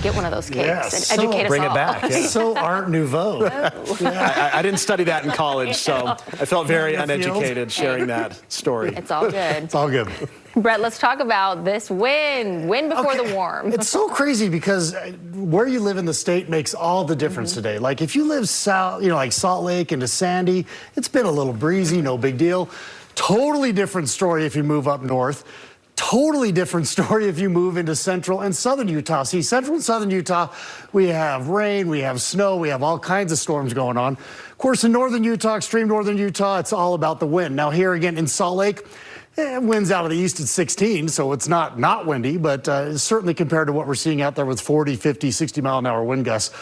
Get one of those cakes Yes. and educate us Bring all. it back. Yeah. So Art Nouveau. I didn't study that in college, so I felt very In the field. uneducated sharing that story. It's all good. It's all good. Brett, let's talk about this win before the warm. It's so crazy because where you live in the state makes all the difference today. Like if you live south, like Salt Lake into Sandy, it's been a little breezy, no big deal. Totally different story if you move up north. Totally different story if you move into central and southern Utah. See, central and southern Utah, we have rain, we have snow, we have all kinds of storms going on. Of course, in northern Utah, extreme northern Utah, it's all about the wind. Now here again in Salt Lake, winds out of the east at 16, so it's not windy, but certainly compared to what we're seeing out there with 40, 50, 60-mile-an-hour wind gusts.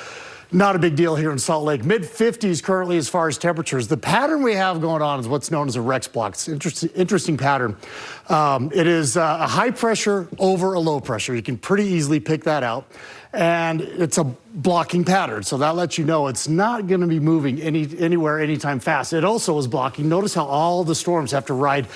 Not a big deal here in Salt Lake. Mid-50s currently as far as temperatures. The pattern we have going on is what's known as a Rex block. It's an interesting pattern. It is a high pressure over a low pressure. You can pretty easily pick that out. And it's a blocking pattern, so that lets you know it's not going to be moving anywhere anytime fast. It also is blocking. Notice how all the storms have to ride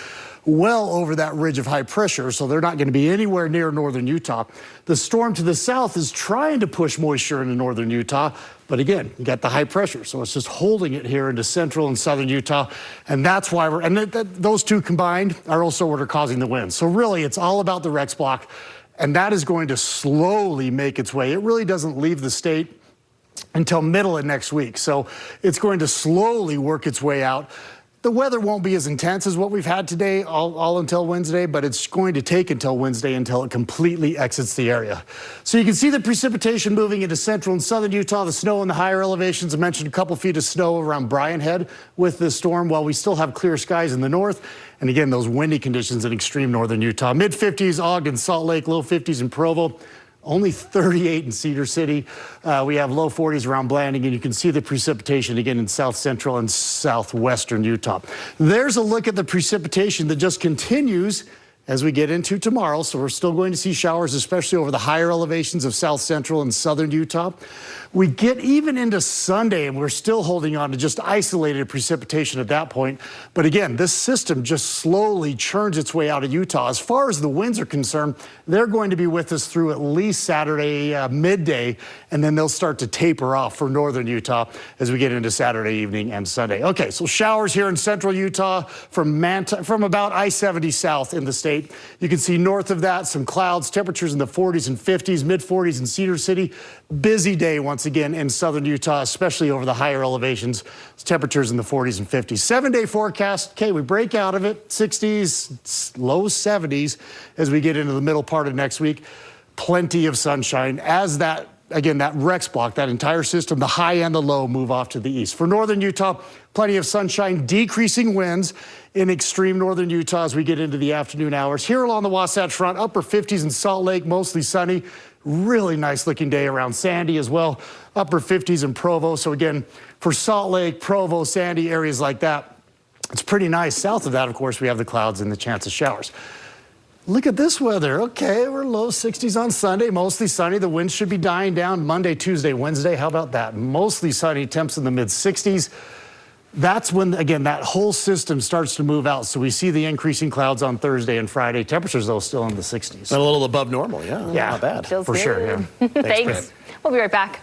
well over that ridge of high pressure, so they're not going to be anywhere near northern Utah. The storm to the south is trying to push moisture into northern Utah, but again, you got the high pressure, so it's just holding it here into central and southern Utah, and that's why those two combined are also what are causing the winds. So really, it's all about the Rex block, and that is going to slowly make its way. It really doesn't leave the state until middle of next week, so it's going to slowly work its way out. The weather won't be as intense as what we've had today, all until Wednesday, but it's going to take until Wednesday until it completely exits the area. So you can see the precipitation moving into central and southern Utah, the snow in the higher elevations. I mentioned a couple feet of snow around Bryan Head with this storm, while we still have clear skies in the north. And again, those windy conditions in extreme northern Utah. Mid-50s, Ogden, Salt Lake, low 50s in Provo. Only 38 in Cedar City. We have low 40s around Blanding, and you can see the precipitation again in south central and southwestern Utah. There's a look at the precipitation that just continues as we get into tomorrow. So we're still going to see showers, especially over the higher elevations of south central and southern Utah. We get even into Sunday, and we're still holding on to just isolated precipitation at that point. But again, this system just slowly churns its way out of Utah. As far as the winds are concerned, they're going to be with us through at least Saturday midday, and then they'll start to taper off for northern Utah as we get into Saturday evening and Sunday. Okay, so showers here in central Utah from about I-70 south in the state. You can see north of that some clouds, temperatures in the 40s and 50s, mid-40s in Cedar City. Busy day once again in southern Utah, especially over the higher elevations. Temperatures in the 40s and 50s. 7-day forecast. Okay, we break out of it. 60s, low 70s as we get into the middle part of next week. Plenty of sunshine as that, again, that Rex block, that entire system, the high and the low move off to the east. For northern Utah, plenty of sunshine, decreasing winds in extreme northern Utah as we get into the afternoon hours. Here along the Wasatch Front, upper 50s in Salt Lake, mostly sunny. Really nice looking day around Sandy as well. Upper 50s in Provo. So again, for Salt Lake, Provo, Sandy, areas like that, it's pretty nice. South of that, of course, we have the clouds and the chance of showers. Look at this weather. Okay, we're low 60s on Sunday, mostly sunny. The winds should be dying down Monday, Tuesday, Wednesday. How about that? Mostly sunny, temps in the mid 60s. That's when, again, that whole system starts to move out. So we see the increasing clouds on Thursday and Friday. Temperatures, though, still in the 60s. A little above normal, yeah. Yeah, not bad. Feels for good. sure, yeah. Thanks. We'll be right back.